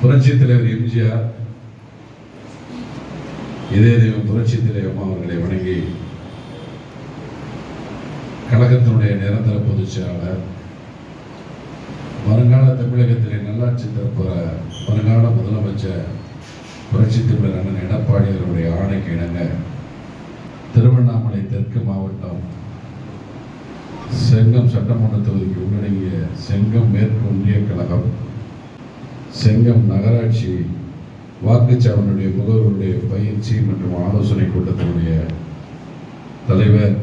புரட்சி தலைவர் எம்ஜிஆர், இதே தெய்வம் புரட்சி தலைவர் அம்மா அவர்களை வணங்கி கழகத்தினுடைய நிரந்தர பொதுச் செயலாளர், வருங்கால தமிழகத்திலே நல்லாட்சி தரப்போற வருங்கால முதலமைச்சர் புரட்சி தலைவர் அண்ணன் எடப்பாடி அவருடைய ஆணைக்கு இணங்க திருவண்ணாமலை தெற்கு மாவட்டம் செங்கம் சட்டமன்ற தொகுதிக்கு உள்ளடங்கிய செங்கம் மேற்கு ஒன்றிய கழகம், செங்கம் நகராட்சி வாக்குச்சாவடியுடைய முகவர்களுடைய பயிற்சி மற்றும் ஆலோசனை கூட்டத்தினுடைய தலைவர்,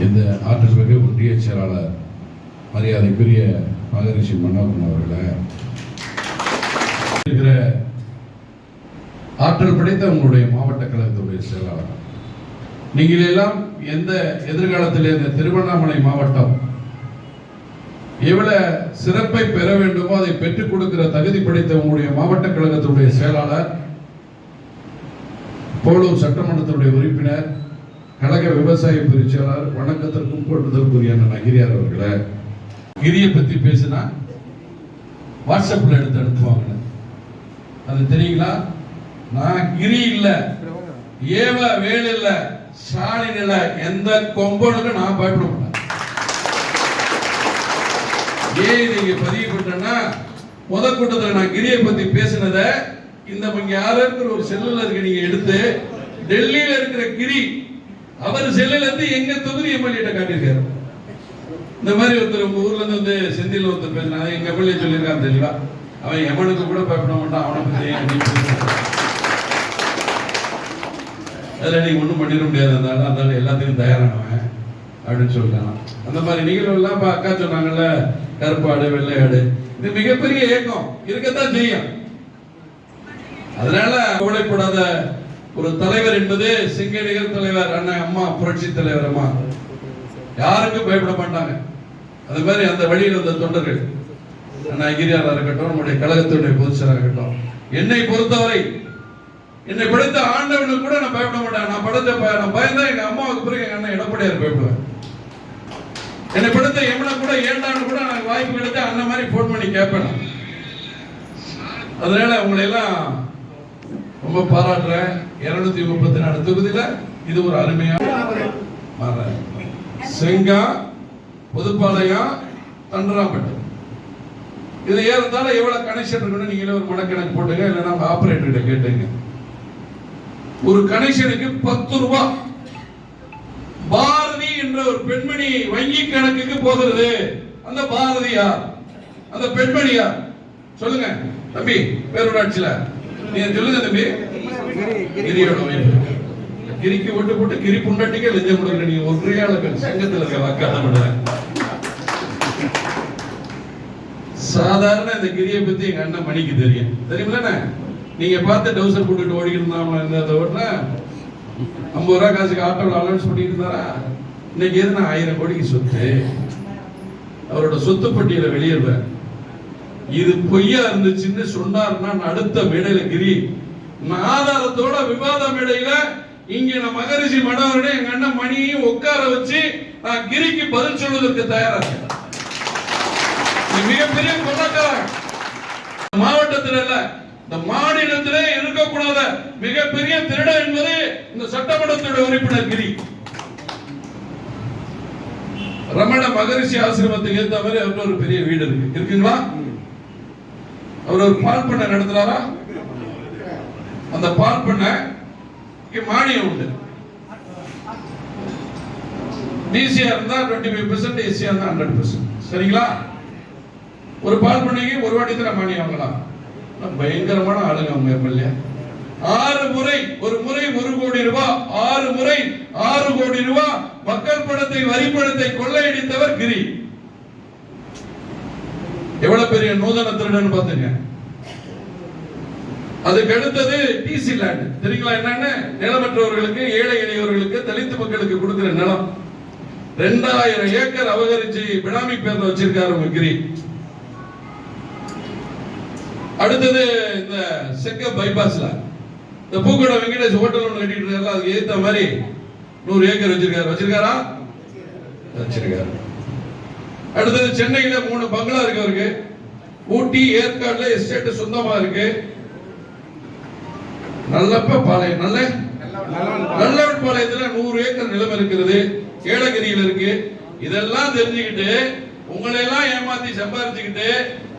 இந்த ஆற்றல் மிகு ஒன்றிய செயலாளர் மரியாதைக்குரிய மகரிஷி மனோகரன் அவர்களை, இருக்கிற ஆற்றல் படைத்த உங்களுடைய மாவட்ட கழகத்துடைய செயலாளர், நீங்கள் எல்லாம் எந்த எதிர்காலத்தில் இந்த திருவண்ணாமலை மாவட்டம் எவ்வளவு சிறப்பை பெற வேண்டுமோ அதை பெற்றுக் கொடுக்கிற தகுதி படைத்த உங்களுடைய மாவட்ட கழகத்துடைய செயலாளர், போலூர் சட்டமன்றத்துடைய உறுப்பினர், கழக விவசாய பிரிவு செயலாளர், வணக்கத்திற்கும் போட்டுதற்குரிய அண்ணன் அகிரியார் அவர்களை, கிரியை பத்தி பேசினா வாட்ஸ்அப்ல எடுத்து அனுப்புவாங்க. அது தெரியுங்களா? நான் கிரி இல்ல, ஏவ வேல் இல்ல, ஸ்டாலின் இல்ல, எந்த கொம்பனுக்கு நான் பயப்பட மாட்டேன். ஏன் நீங்க பதிவு பண்றேன்னா, முத கூட்டத்தில் நான் கிரியை பத்தி பேசினத இந்த இங்க யாரோ இருக்கிற ஒரு செல்லுல இருக்க நீங்க எடுத்து டெல்லியில இருக்கிற கிரி அவர் செல்லுல இருந்து எங்க தொகுதி எம்எல்ஏ காட்டியிருக்காரு. இந்த மாதிரி ஒருத்தர் உங்க ஊர்ல இருந்து வந்து செந்தில் ஒருத்தர் பேசினாங்க, எங்க எம்எல்ஏ சொல்லியிருக்கான் தெரியல, அவன் எவனுக்கு கூட பயப்பட மாட்டான், அவனை பத்தி அதில் நீங்க ஒன்றும் பண்ணிட முடியாது, அதனால எல்லாத்துக்கும் தயாரானவன் அப்படின்னு சொல்லிட்டான். அந்த மாதிரி நிகழ்வு எல்லாம் அக்கா சொன்னாங்கல்ல, கருப்பாடு வெள்ளையாடு, இது மிகப்பெரிய இயக்கம் இருக்கத்தான் செய்யும். அதனால கவலைப்படாத ஒரு தலைவர் என்பது சிங்கடிகள் தலைவர் அண்ணன் அம்மா புரட்சி தலைவர் அம்மா, யாருக்கும் பயப்பட மாட்டாங்க. அது மாதிரி அந்த வழியில் வந்த தொண்டர்கள் அண்ணா அகிரியாரா இருக்கட்டும், நம்முடைய கழகத்துடைய பொதுச்செயலாளராக இருக்கட்டும், என்னை பொறுத்தவரை என்னை படைத்த ஆண்டவனுக்கு கூட நான் பயப்பட மாட்டேன். நான் பயந்தா எங்க அம்மாவுக்கு பிறகு எங்க அண்ணன் எடப்பாடியார் பயப்படுவேன். என்னை படுத்த எமனை கூட ஏண்டான்னு கூட எனக்கு வாய்ப்பு கிடைத்து அண்ணன் மாதிரி போன் பண்ணி கேட்பேன். அதனால உங்களை எல்லாம் ரொம்ப பாராட்டுறேன். 234 தொகுதியில இது ஒரு அருமையான செங்கா, புதுப்பாளையம், தண்டராம்பட்டு, இது ஏறத்தாலும் எவ்வளவு கனெக்ஷன் இருக்குன்னு நீங்களே ஒரு மனக்கணக்கு போட்டுங்க, இல்லைன்னா அவங்க ஆபரேட்டர் கிட்ட கேட்டுங்க. ஒரு கனெக்ஷனுக்கு 10 ரூபாய். பாரதி என்ற ஒரு பெண்மணி வங்கி கணக்குக்கு போகிறது. அந்த பாரதியா, அந்த பெண்மணியா? சொல்லுங்க தம்பி, பேரூராட்சியில நீங்க சொல்லுங்க தம்பி. கிரியோட கிரிக்கு ஓட்டு போட்டு கிரி புண்டாட்டிக்கே லஞ்சம் கொடுக்குற நீங்க ஒரே ஆளுக்கு சங்கத்தில் இருக்க வாக்காளர் பண்ணுறேன். சாதாரண இந்த கிரியை பத்தி எங்க அண்ணன் மணிக்கு தெரியும், தெரியுமில்ல? நீங்க பார்த்து டவுசர் போட்டுட்டு ஓடிக்கிட்டு இருந்தா ஓட்டுனா 50 ரூபா காசுக்கு ஆட்டோவில் அலௌன்ஸ் பண்ணிட்டு இருந்தாரா? இன்னைக்கு எதுனா 1000 கோடிக்கு சொத்து, அவரோட சொத்து பட்டியலை வெளியிடுறேன். இது பொய்யா இருந்துச்சுன்னு சொன்னார்னா அடுத்த மேடையில கிரி ஆதாரத்தோட விவாத மேடையில இங்க நான் மகரிஷி மனோகரனை எங்க அண்ணன் மணியையும் உட்கார வச்சு நான் கிரிக்கு பதில் சொல்வதற்கு தயாரா இருக்கேன். மிகப்பெரிய கொள்ளக்காரன் மாவட்டத்தில் இல்ல, இந்த மாநிலத்திலே இருக்கக்கூடாத மிகப்பெரிய திருடன் என்பது இந்த சட்டமன்றத்துடைய உறுப்பினர் கிரி. ரமண மகரிஷி ஆசிரமத்துக்கு ஏற்ற மாதிரி அவருக்கு ஒரு பெரிய வீடு இருக்குங்களா? அவர் ஒரு பால் பண்ணை நடத்துறாரா? அந்த பால் பண்ணை மானியம் உண்டு. டிசியா இருந்தா 25%, எஸ்சியா இருந்தா 100%. சரிங்களா? ஒரு பால் பண்ணைக்கு ஒரு வாட்டி தான் மானியம் வாங்கலாம். பயங்கரமான ஆளுங்க அவங்க எம்எல்ஏ. 6 முறை, ஒரு முறை 1 கோடி ரூபாய், 6 முறை 6 கோடி ரூபாய் மக்கள் பணத்தை, வரி பணத்தை கொள்ளையடித்தவர் கிரி. எவ்வளவு பெரிய நூதன திருடன் பாத்துங்க. அதுக்கு அடுத்தது டிசி லேண்ட், தெரியுங்களா? என்னன்னு, நிலமற்றவர்களுக்கு, ஏழை எளியவர்களுக்கு, தலித்து மக்களுக்கு கொடுக்கிற நிலம் 2000 ஏக்கர் அபகரிச்சு பினாமி பேர்ல வச்சிருக்காரு உங்க கிரி. அடுத்தது இந்த செங்க பைபாஸ்ல இந்த பூக்கடை வெங்கடேஷ் ஹோட்டல் ஒன்று கட்டிட்டு இருக்காரு, அதுக்கு ஏத்த மாதிரி 100 ஏக்கர் வச்சிருக்காரா? வச்சிருக்காரு. அடுத்தது சென்னையில 3 பங்களா இருக்கு அவருக்கு. ஊட்டி ஏற்காடுல எஸ்டேட் சொந்தமா இருக்கு. நல்லப்ப பாளையம் நல்லவன் பாளையத்துல 100 ஏக்கர் நிலம் இருக்கிறது. ஏலகிரியில் இருக்கு. இதெல்லாம் தெரிஞ்சுக்கிட்டு உங்களை எல்லாம் ஏமாத்தி சம்பாதிச்சுக்கிட்டு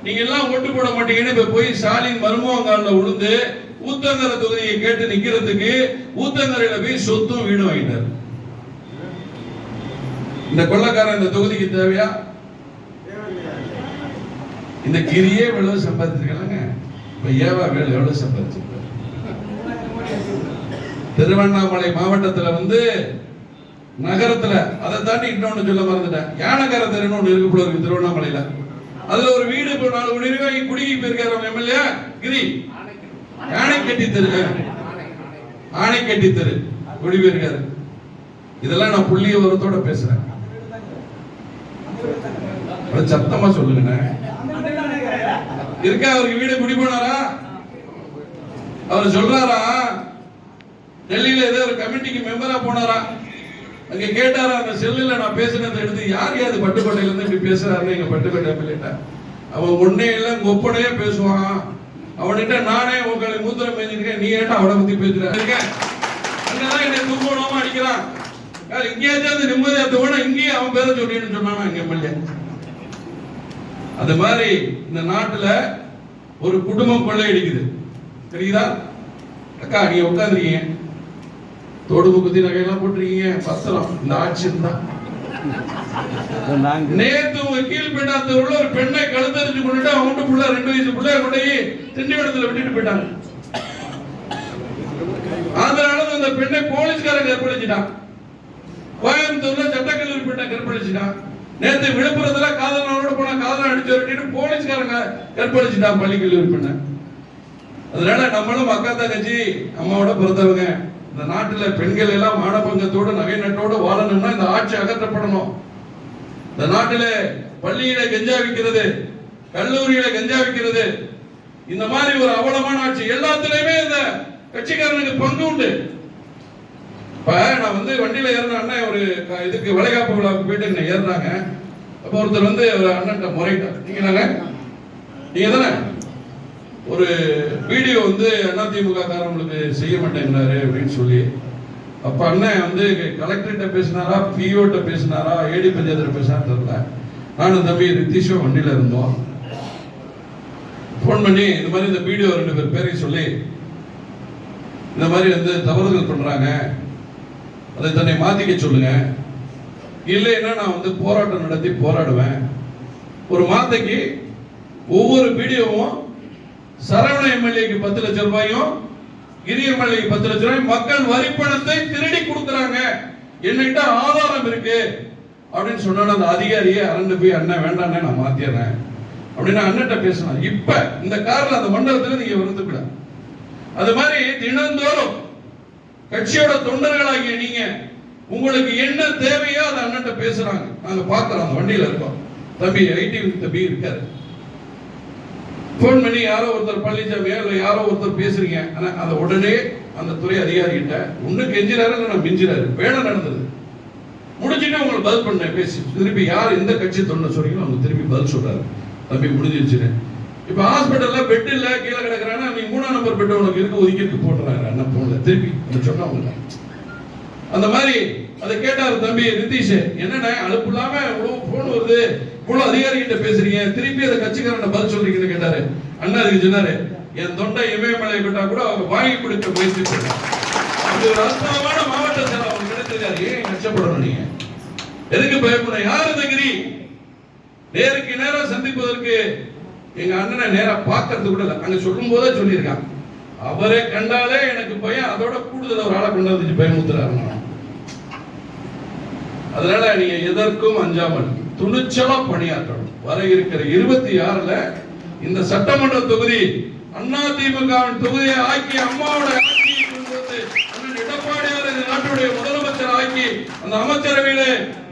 நீங்க எல்லாம் ஓட்டு போட மாட்டீங்கன்னு இப்ப போய் ஸ்டாலின் மருமகங்கால விழுந்து ஊத்தங்கரை தொகுதியை கேட்டு நிக்கிறதுக்கு ஊத்தங்கரையில போய் சொத்தும் வீடு வாங்கிட்டார். இந்த கொள்ளக்காரன் இந்த தொகுதிக்கு தேவையா? இந்த கிரியே எவ்வளவு சம்பாதிச்சிருக்காங்க. இப்ப ஏவா வேலை எவ்வளவு சம்பாதிச்சிருக்காரு? திருவண்ணாமலை மாவட்டத்துல வந்து நகரத்துல அதை தாண்டி இன்னொன்னு சொல்ல மறந்துட்டேன். யானக்கார தெருன்னு ஒண்ணு இருக்கு போல இருக்கு திருவண்ணாமலையில. அதுல ஒரு வீடு இப்போ 4 கோடி ரூபாய்க்கு குடிக்கி போயிருக்காரு எம்எல்ஏ கிரி. யானைக்கட்டி தெரு குடி போயிருக்காரு. இதெல்லாம் நான் புள்ளிய வரத்தோட பேசுறேன். சத்தமா சொல்லுங்க. இருக்கா அவருக்கு வீடு குடி போனாரா? அவர் சொல்றாரா டெல்லியில ஏதோ ஒரு கமிட்டிக்கு மெம்பரா போனாரா? அங்க கேட்டாரா அந்த செல்லுல நான் பேசுனதை எடுத்து யார் யாரு பட்டுக்கோட்டையில இருந்து இப்படி பேசுறாருன்னு எங்க பட்டுக்கோட்டை எம்எல்ஏ. அவன் ஒன்னே இல்ல ஒப்பனையே பேசுவான். அவன்கிட்ட நானே உங்களை மூத்திரம் பேசிருக்கேன், நீ ஏன்டா அவனை பத்தி பேசுற? அங்கதான் என்னை துன்பமா அடிக்கிறான். இங்கேயாச்சும் நிம்மதியா தோணும், இங்கேயே அவன் பேரை சொல்லின்னு சொன்னானா எங்க எம்எல்ஏ. அது மாதிரி இந்த நாட்டுல ஒரு குடும்பம் கொள்ளையடிக்குது தெரியுதா? அக்கா நீங்க உட்காந்துருக்கீங்க, தோடு முக்குத்தி நகையெல்லாம் போட்டிருக்கீங்க, பத்திரம் இந்த ஆட்சி இருந்தா. நேத்து கீழ்பேட்டாத்துல உள்ள ஒரு பெண்ணை கழுத்தரிச்சு கொண்டுட்டு அவங்க புள்ள 2 வயசு பிள்ளைய கொண்டு திண்டிவனத்துல விட்டுட்டு போயிட்டாங்க. அதனால அந்த பெண்ணை போலீஸ்காரன் கற்பழிச்சிட்டான். கோயம்புத்தூர்ல சட்டக்கல்லூரி பெண்ணை கற்பழிச்சிட்டான். நேத்து விழுப்புரத்துல காதலனோட போன காதலன் அடிச்சு வரட்டிட்டு போலீஸ்காரங்க கற்பழிச்சிட்டான் பள்ளி கல்லூரி பெண்ணை. அதனால நம்மளும் அக்கா தங்கச்சி அம்மாவோட பிறந்தவங்க. இந்த நாட்டுல பெண்கள் எல்லாம் மானபங்கத்தோடு நகை நட்டோடு வாழணும்னா இந்த ஆட்சி அகற்றப்படணும். இந்த நாட்டில பள்ளியில கஞ்சா விற்கிறது, கல்லூரியில கஞ்சா விற்கிறது, இந்த மாதிரி ஒரு அவலமான ஆட்சி எல்லாத்துலயுமே இந்த கட்சிக்காரனுக்கு பங்கு உண்டு. இப்ப நான் வந்து வண்டியில ஏறின அண்ணன் ஒரு இதுக்கு வளைகாப்பு விழாவுக்கு போயிட்டு என்ன ஏறினாங்க. அப்ப ஒருத்தர் வந்து ஒரு அண்ணன் முறையிட்டார், நீங்க தானே ஒரு வீடியோ வந்து அதிமுக காரங்களுக்கு செய்ய மாட்டேங்கிறாரு அப்படின்னு சொல்லி. அப்ப அண்ணன் வந்து கலெக்டர்கிட்ட பேசினாரா, பிஓட்ட பேசினாரா, ஏடி பஞ்சாயத்துல பேசினா தெரியல. நானும் தம்பி ரித்தீஷும் வண்டியில இருந்தோம். போன் பண்ணி இந்த மாதிரி இந்த வீடியோ 2 பேரையும் சொல்லி இந்த மாதிரி வந்து தவறுகள் பண்றாங்க, அதை தன்னை மாத்திக்க சொல்லுங்க, இல்லைன்னா நான் வந்து போராட்டம் நடத்தி போராடுவேன். ஒரு மாத்தைக்கு ஒவ்வொரு வீடியோவும் சரவண எம்எல்ஏக்கு 10 லட்சம் ரூபாயும் கிரி எம்எல்ஏக்கு 10 லட்சம் ரூபாய் மக்கள் வரி பணத்தை திருடி கொடுக்குறாங்க, என்கிட்ட ஆதாரம் இருக்கு அப்படின்னு சொன்ன அந்த அதிகாரியை அரண்டு போய் அண்ணன் வேண்டாண்ணே நான் மாத்திடுறேன் அப்படின்னு அண்ணன்ட்ட பேசினார். இப்ப இந்த கார்ல அந்த மண்டலத்துல நீங்க வந்து அது மாதிரி தினந்தோறும் கட்சியோட தொண்டர்களாகிய நீங்க உங்களுக்கு என்ன தேவையோ அதை அண்ணன்ட்ட பேசுறாங்க. நாங்க பாக்குறோம், அந்த வண்டியில இருக்கோம். தம்பி ஐடி தம்பி இருக்காரு. போன் பண்ணி யாரோ ஒருத்தர் பழனிசாமியோ இல்ல யாரோ ஒருத்தர் பேசுறீங்க, ஆனா அதை உடனே அந்த துறை அதிகாரிகிட்ட ஒண்ணு கெஞ்சிறாரு இல்ல மிஞ்சிறாரு, வேலை நடந்தது முடிச்சுட்டு உங்களுக்கு பதில் பண்ண பேசி திருப்பி யார் எந்த கட்சி தொண்டை சொல்றீங்களோ அவங்க திருப்பி பதில் சொல்றாரு, தம்பி முடிஞ்சிருச்சுன்னு. இப்ப ஹாஸ்பிட்டல்ல பெட் இல்ல கீழே கிடக்குறானா, நீ 3ஆம் நம்பர் பெட் உனக்கு இருக்கு ஒதுக்கி போட்டுறாரு அண்ணன் போன்ல திருப்பி அதை சொன்னவங்க. அந்த மாதிரி அதை கேட்டாரு தம்பி ரித்தீஷ், என்னன்னா அலுப்பு இல்லாம போன் வருது, இவ்வளவு அதிகாரிகிட்ட பேசுறீங்க, திருப்பி அதை கட்சிக்காரன் பதில் சொல்றீங்கன்னு கேட்டாரு. அண்ணா அதுக்கு சொன்னாரு, என் தொண்டை இமயமலை விட்டா கூட அவங்க வாங்கி கொடுக்க முயற்சி பண்ணாங்க. அப்படி ஒரு அற்புதமான மாவட்ட செயலர் அவங்க கிடைச்சிருக்காரு. ஏன் கஷ்டப்படணும், நீங்க எதுக்கு பயப்படணும்? யார் இந்த கிரி? நேருக்கு நேரம் சந்திப்பதற்கு எங்க அண்ணனை நேரா பாக்குறது கூட இல்ல. அங்க சொல்லும் போதே சொல்லியிருக்காங்க, அவரை கண்டாலே எனக்கு பயம், அதோட கூடுதல் ஒரு ஆளை கொண்டு வந்து பயமுத்துறாரு. அதனால நீங்க எதற்கும் அஞ்சாமல் துணிச்சலா பணியாற்றணும். வர இருக்கிற 26ல இந்த சட்டமன்ற தொகுதி அதிமுகவின் தொகுதியை ஆக்கி அம்மாவோட ஆட்சியை கொண்டு வந்து அண்ணன் எடப்பாடியார் இந்த நாட்டுடைய முதலமைச்சர் ஆக்கி அந்த அமைச்சரவையில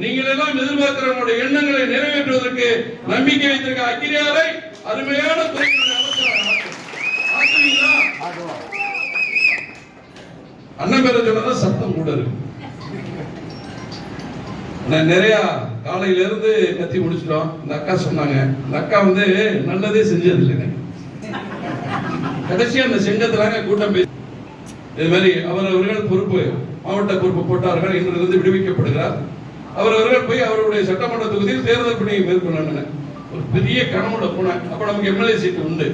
நீங்கள் எல்லாம் எதிர்பார்க்கிறவங்களுடைய எண்ணங்களை நிறைவேற்றுவதற்கு நம்பிக்கை வைத்திருக்க அக்கிரியாரை அருமையான துறைகளுடைய அமைச்சராக ஆக்குவீங்களா? அண்ணன் பேரை சொன்னதான் சத்தம் கூட இருக்கு. நிறைய காலையில இருந்து கத்தி முடிச்சிட்டோம். இந்த அக்கா சொன்னாங்க, இந்த அக்கா வந்து நல்லதே செஞ்சது இல்லைங்க. கடைசியா அந்த செங்கத்திலாங்க கூட்டம் பேசி இது மாதிரி அவர்கள் பொறுப்பு, மாவட்ட பொறுப்பு போட்டார்கள், இன்றிலிருந்து விடுவிக்கப்படுகிறார். அவர்கள் போய் அவருடைய சட்டமன்ற தொகுதியில் தேர்தல் பணியை மேற்கொள்ள ஒரு பெரிய கனவோட போனேன். அப்ப நமக்கு எம்எல்ஏ சீட்டு உண்டு.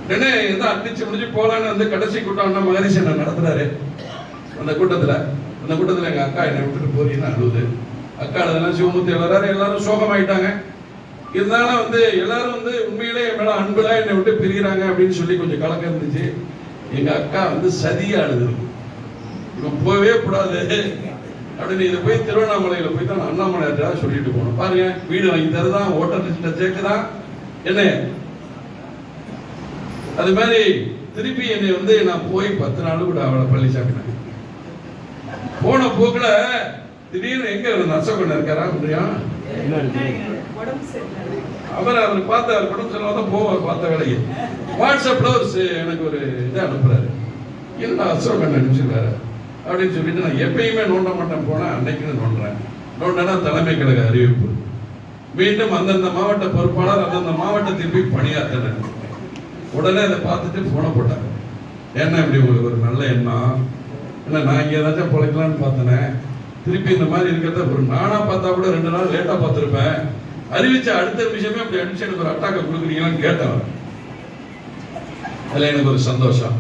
உடனே அடிச்சு முடிச்சு போலான்னு வந்து கடைசி கூட்டம் மகரிஷன் நடத்துறாரு. அந்த கூட்டத்துல எங்க அக்கா என்னை விட்டுட்டு போறீங்கன்னு அழுது. அக்கா அதெல்லாம் சிவமூர்த்தி எல்லாரும் சோகமாயிட்டாங்க. இருந்தாலும் வந்து எல்லாரும் வந்து உண்மையிலே என் மேல அன்புல என்னை விட்டு பிரிகிறாங்க அப்படின்னு சொல்லி கொஞ்சம் கலக்கம் இருந்துச்சு. எங்க அக்கா வந்து சதியா அழுது, இவன் போகவே கூடாது அப்படின்னு. இதை போய் திருவண்ணாமலையில போய் தான் அண்ணாமலையார்ட்ட சொல்லிட்டு போனோம். பாருங்க, வீடு வாங்கி தருதான், ஓட்டர் லிஸ்ட்ல சேர்க்குதான் என்ன. அது மாதிரி திருப்பி என்னை வந்து நான் போய் 10 நாள் கூட அவளை பழனிசாமி போன போக்குல திடீர்னு எங்க நர்சகொண்ட இருக்காரா முடியும் அவர் பார்த்த உடம்பு சரியில்லாம போவார். பார்த்த வேலைக்கு வாட்ஸ்அப்ல எனக்கு ஒரு இதை அனுப்புறாரு, என்ன அசோகன் அனுப்பிச்சிருக்காரு அப்படின்னு சொல்லிட்டு நான் எப்பயுமே நோண்ட மாட்டேன். போனா அன்னைக்குன்னு நோண்டனா தலைமை கழக அறிவிப்பு, மீண்டும் அந்தந்த மாவட்ட பொறுப்பாளர் அந்தந்த மாவட்டத்தில் போய் பணியாற்றினார். உடனே அதை பார்த்துட்டு போன போட்டாங்க. என்ன இப்படி உங்களுக்கு ஒரு நல்ல எண்ணம், ஏன்னா நான் இங்கே ஏதாச்சும் பிழைக்கலான்னு பார்த்தேனே, திருப்பி இந்த மாதிரி இருக்கிறத ஒரு நானா பார்த்தா கூட 2 நாள் லேட்டா பார்த்துருப்பேன், அறிவிச்ச அடுத்த நிமிஷமே அப்படி அடிச்சு எனக்கு ஒரு அட்டாக்கை கொடுக்குறீங்களான்னு கேட்டவன். அதில் எனக்கு ஒரு சந்தோஷம்.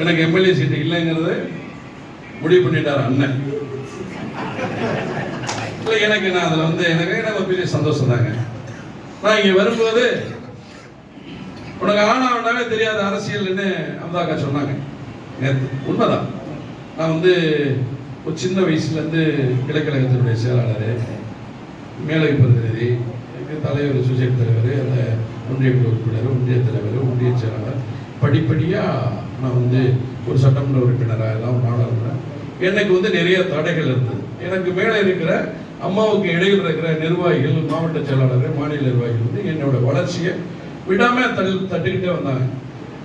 எனக்கு எம்எல்ஏ சீட்டு இல்லைங்கிறது முடிவு பண்ணிட்டார் அண்ணன். இல்லை எனக்கு நான் அதில் வந்து எனக்கு பெரிய சந்தோஷம் தாங்க. நான் இங்கே வரும்போது உனக்கு ஆனாவே தெரியாத அரசியல்னு அம்தாக்கா சொன்னாங்க. நேற்று உண்மைதான். நான் வந்து ஒரு சின்ன வயசுலேருந்து கிழக்கழகத்தினுடைய செயலாளர், மேலவை பிரதிநிதி, தலைவர், சுசேட் தலைவர், அந்த ஒன்றிய உறுப்பினர், ஒன்றிய தலைவர், ஒன்றிய செயலாளர், படிப்படியாக நான் வந்து ஒரு சட்டமன்ற உறுப்பினராக எல்லாம் நாடாளுமன்றம். எனக்கு வந்து நிறைய தடைகள் இருந்தது. எனக்கு மேலே இருக்கிற அம்மாவுக்கு இடையில் இருக்கிற நிர்வாகிகள், மாவட்ட செயலாளர்கள், மாநில நிர்வாகிகள் வந்து என்னோட வளர்ச்சியை விடாம தட்டுக்கிட்டே வந்தாங்க.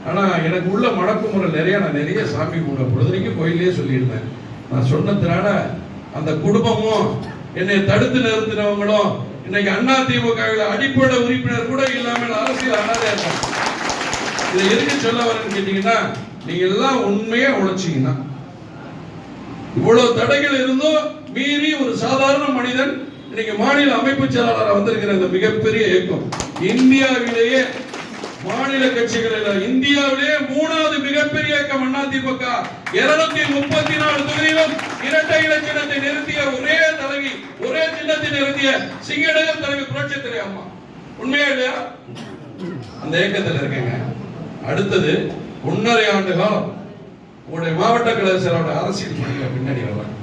ஆனா எனக்கு உள்ள மடக்குமுறை நான் நிறைய சாமி கும்பிட பொழுதுனைக்கும் கோயிலே சொல்லியிருந்தேன். நான் சொன்னதுனால அந்த குடும்பமும் என்னை தடுத்து நிறுத்தினவங்களும் இன்னைக்கு அதிமுகவில் அடிப்படை உறுப்பினர் கூட இல்லாமல் அரசியல் அனாதையா இருக்காங்க. இதை எதுக்கு சொல்ல வரேன்னு கேட்டீங்கன்னா, நீங்க எல்லாம் உண்மையா உழைச்சீங்கன்னா, இவ்வளவு தடைகள் இருந்தும் மீறி ஒரு சாதாரண மனிதன் இன்னைக்கு மாநில அமைப்பு செயலாளராக வந்திருக்கிற இந்த மிகப்பெரிய இயக்கம், இந்தியாவிலேயே மாநில கட்சிகளில் இந்தியாவிலேயே 3வது மிகப்பெரிய இயக்கம் அதிமுக. 234 தொகுதியிலும் இரட்டை இலச்சினத்தை நிறுத்திய ஒரே தலைவி, ஒரே சின்னத்தை நிறுத்திய சிங்கநகர் தலைவி புரட்சி தலைவி அம்மா. உண்மையா இல்லையா? அந்த இயக்கத்தில் இருக்கேங்க. அடுத்தது 1.5 ஆண்டு காலம் உங்களுடைய மாவட்ட கழக செயலாளர் அரசியல் பணியில பின்னாடி வர்றாங்க.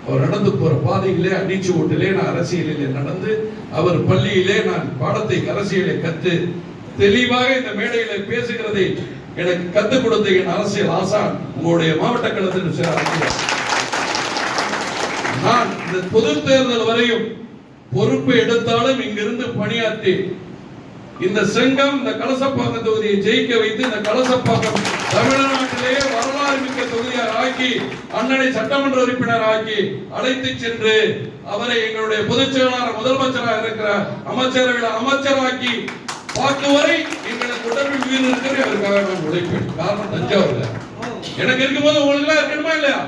அவர் நடந்து போற பாதையிலே, அடிச்சு ஓட்டிலே நான் அரசியலிலே நடந்து, அவர் பள்ளியிலே நான் பாடத்தை அரசியலை கற்று தெளிவாக இந்த மேடையில பேசுகிறதை எனக்கு கத்துக் கொடுத்த என் அரசியல் ஆசான் உங்களுடைய மாவட்ட கழகத்தின் செயலாளர். நான் இந்த பொது தேர்தல் வரையும் பொறுப்பு எடுத்தாலும் இங்கிருந்து பணியாற்றி இந்த செங்கம், இந்த கலசப்பாக்கம் தொகுதியை ஜெயிக்க வைத்து இந்த கலசப்பாக்கம் தமிழ்நாட்டிலேயே வரலாறு மிக்க தொகுதியாக ஆக்கி, அண்ணனை சட்டமன்ற உறுப்பினர் ஆக்கி அழைத்து சென்று அவரை எங்களுடைய பொதுச் செயலாளர், முதலமைச்சராக இருக்கிற அமைச்சர்களை அமைச்சராக்கி பார்க்குவரை எங்களுக்கு உடம்பில் உயிர் இருக்கிறது. அதற்காக நான் உழைப்பேன். காரணம் தஞ்சாவூர்ல எனக்கு இருக்கும்போது உங்களுக்கு எல்லாம் இருக்கணுமா இல்லையா?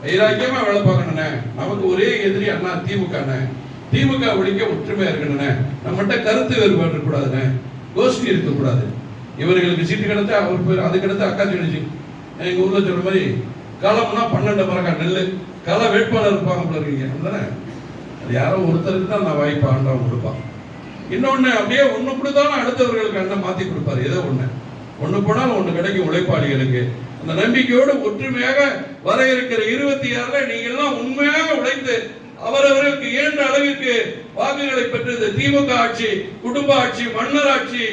வைராக்கியமா வேலை பார்க்கணும்னே. நமக்கு ஒரே எதிரி அண்ணா திமுக. திமுக ஒழிக்க ஒற்றுமையா இருக்கணும்னே. நம்மகிட்ட கருத்து வேறுபாடு இருக்கக்கூடாதுண்ணே, கோஷ்டி இருக்கக்கூடாது. இவர்களுக்கு சீட்டு கிடைச்சா அவர் பேர், அது கிடைச்சா அக்கா செடிச்சு. எங்க ஊர்ல சொல்ற மாதிரி களம்னா 12 மரக்கா நெல், கள வேட்பாளர் இருப்பாங்க போல இருக்கீங்க. அப்படிதானே? அது யாரோ ஒருத்தருக்கு தான் நான் வாய்ப்பு ஆண்டவன் கொடுப்பான். இன்னொன்னு அப்படியே ஒண்ணு கொடுத்தாலும் அடுத்தவர்களுக்கு அண்ணன் மாத்தி கொடுப்பாரு. ஏதோ ஒண்ணு போனாலும் ஒண்ணு கிடைக்கும் உழைப்பாளிகளுக்கு. அந்த நம்பிக்கையோடு ஒற்றுமையாக வர இருக்கிற 26ல நீங்க எல்லாம் உண்மையாக உழைத்து அவரவர்களுக்கு இயன்ற அளவிற்கு வாக்குகளை பெற்றது. திமுக ஆட்சி, குடும்ப ஆட்சி, மன்னர் ஆட்சி,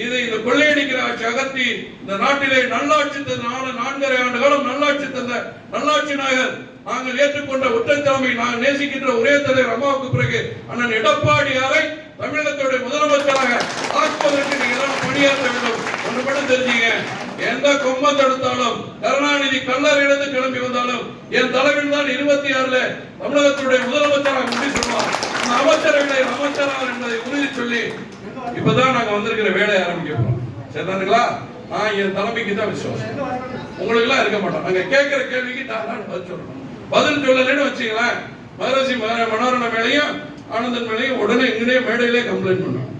இதை இந்த கொள்ளையடிக்கிற ஆட்சி அகற்றி இந்த நாட்டிலே நல்லாட்சி தந்த 4.5 ஆண்டு காலம் நல்லாட்சி தந்த நல்லாட்சி நாயகர் நாங்கள் ஏற்றுக்கொண்ட ஒற்றை தலைமை, நாங்கள் நேசிக்கின்ற ஒரே தலைவர் அம்மாவுக்கு பிறகு அண்ணன் எடப்பாடியாரை தமிழகத்துடைய முதலமைச்சராக ஆக்குவதற்கு நீங்க எல்லாம் பணியாற்ற வேண்டும். ஒன்று மட்டும் தெரிஞ்சுங்க, எந்த எந்த கொம்ப தடுத்தாலும், கருணாநிதி கல்லறையிலிருந்து கிளம்பி வந்தாலும் என் தலைவன் தான் 26ல தமிழகத்துடைய முதலமைச்சராக உறுதி சொல்வார். அமைச்சரவை அமைச்சராக என்பதை உறுதி சொல்லி இப்பதான் நாங்க வந்திருக்கிற வேலையை ஆரம்பிக்க போறோம். சரிதானுங்களா? நான் என் தலைமைக்கு தான் விசுவாசம், உங்களுக்கு எல்லாம் இருக்க மாட்டோம். நாங்க கேட்கிற கேள்விக்கு பதில் சொல்லணும். பதில் சொல்லலன்னு வச்சுங்களேன், மகரிஷி மனோரம மேலையும் ஆனந்தன் மேலையும் உடனே இங்கேயே மேடையிலே கம்ப்ளைண்ட் பண்ணுவோம்.